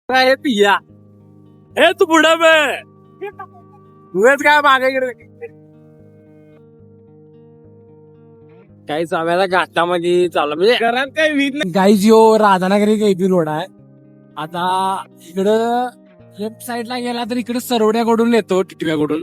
काय पिया हे तू पुढे तुझेच काय मागे काही चाव्याला घाटामध्ये चालला म्हणजे घरात काही वीज नाही. गाईज यो राधानगरी काही रोड आहे. आता इकडं लेफ्ट साइडला गेला तर इकडे सरवड्याकडून येतो टिटव्याकडून.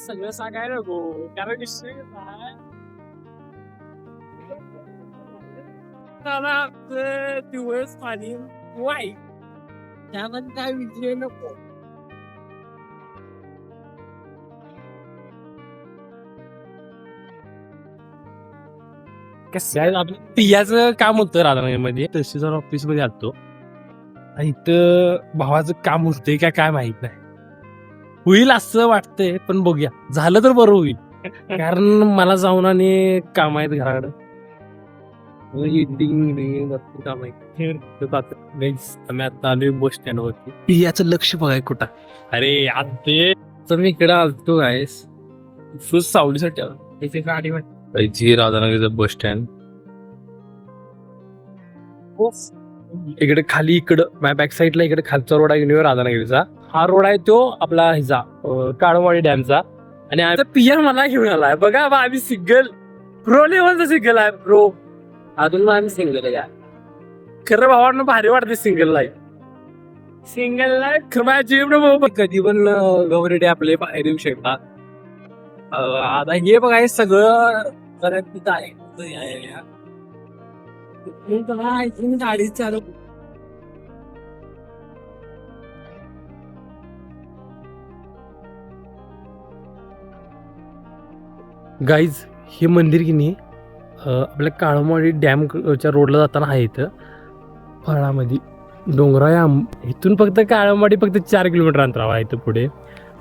सगळं सांगायला नको कारण दिवस पाणी वाईट त्यामध्ये काय विजय नको. आपलं पियाचं काम होतं राधानगरमध्ये तहसीलदार ऑफिस मध्ये आलतो. इथं भावाचं काम होतंय काय माहित नाही. होईल असं वाटतंय पण बघूया झालं तर बरं होईल कारण मला जाऊन आणि काम आहेत घराकडं. काम आता आलोय बस स्टँड वरती. पियाचं लक्ष बघाय कुठं. अरे आता ते तर मी इकडे आलतो काय सावलीसाठी इथे गाडी वाटते. राधानगरचं बस स्टँड इकडे खाली इकडं माझ्या बॅक साईडला इकडे खालचा रोड आहे राधानगरीचा. हा रोड आहे तो आपला हिचा काळमवाडी डॅमचा. आणि आता पिया मला घेऊन आलाय बघा बा. आम्ही सिंगल प्रो लेवलचा सिंगल आहे प्रो. अजून आम्ही सिंगल आहे. खरं भावांना भारी वाटते सिंगल लाईफ. सिंगल लाईफ खरं जीवन कधी पण गव्हर्नमेंट आपले बाहेर येऊ शकतात. आता हे बघा हे सगळं तिथं आहे. गाडी चालू गाईज हे मंदिर की नाही आपल्या काळमवाडी डॅमच्या रोडला जाताना आहे. इथं फळामध्ये डोंगरा इथून फक्त काळमवाडी फक्त 4 किलोमीटर अंतरावर आहे. इथं पुढे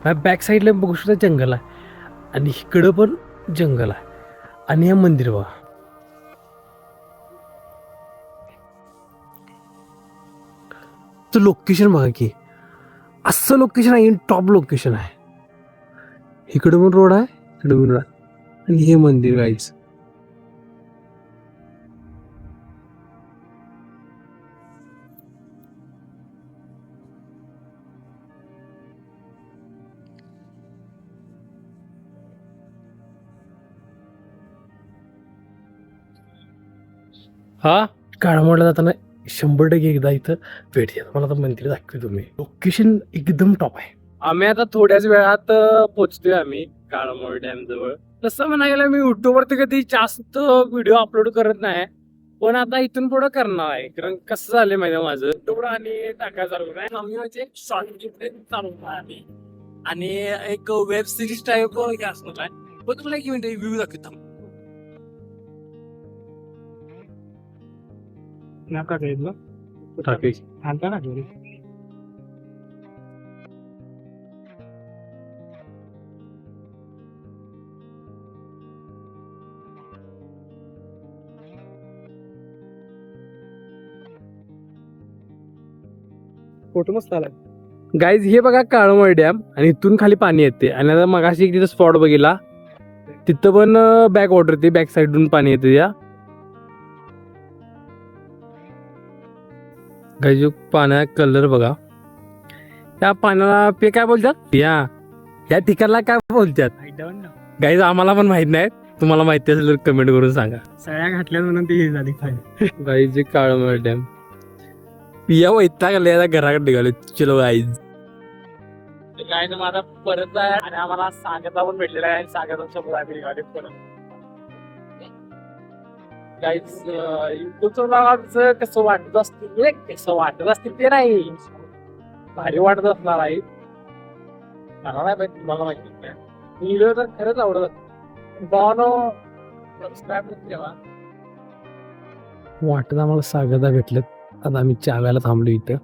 बॅक साईडला बघू शकता जंगल आहे आणि इकडं पण जंगल आहे. आणि हे मंदिर बघा लोकेशन बघा की असं लोकेशन आहे. टॉप लोकेशन आहे. इकडे पण रोड आहे इकडे पण रोड आणि हे मंदिर गाईच. हा काळमवाडला जाताना 100% एकदा इथं भेट द्या. मला आता मंदिर दाखवतो तुम्ही. लोकेशन एकदम टॉप आहे. आम्ही आता थोड्याच वेळात पोहोचतोय आम्ही काळमवाडी डॅम जवळ. तसं म्हणायला मी युट्यूबवरती कधी जास्त व्हिडिओ अपलोड करत नाही पण आता इथून पुढे करणार आहे. कारण कसं झालंय माहिती माझं तेवढं आणि टाका चालू आहे. आम्ही म्हणजे शॉर्ट चालू आहे आणि एक वेब सिरीज टाईप असणार आहे. पण तुम्हाला एक मिनिट व्ह्यू दाखवतो. फोटो मस्त आला गाईज. हे बघा काळमवाडी डॅम आणि इथून खाली पाणी येते. आणि आता मगाशी एक तिथं स्पॉट बघितला तिथं पण बॅक वॉटर येते. बॅक साईडून पाणी येते. या गाईज पाण्याचा कलर बघा. त्या पाण्याला पे काय बोलतात या ठिकाणला काय बोलतात गाईज आम्हाला पण माहित नाही. तुम्हाला माहिती असेल तर कमेंट करून सांगा. सगळ्या घातल्या म्हणून ती झाली गाईज. काळमवाडी डॅम पिया वैतागले घराकडे निघाले. चलो गाईज काय ना माझा परत आहे आणि आम्हाला सांगता पण भेटलेला आहे. सांगता निघाले परत गाईज. युट्यूबचं कसं वाटत असतील कसं वाटत असतील ते नाही भारी वाटत असणार आहे. मला नाही माहिती तुम्हाला माहिती नाही. व्हिडिओ तर खरंच आवडत सबस्क्राईब ठेवा. वाटत आम्हाला सांगता भेटलं. आता आम्ही चाव्याला थांबलो इथं.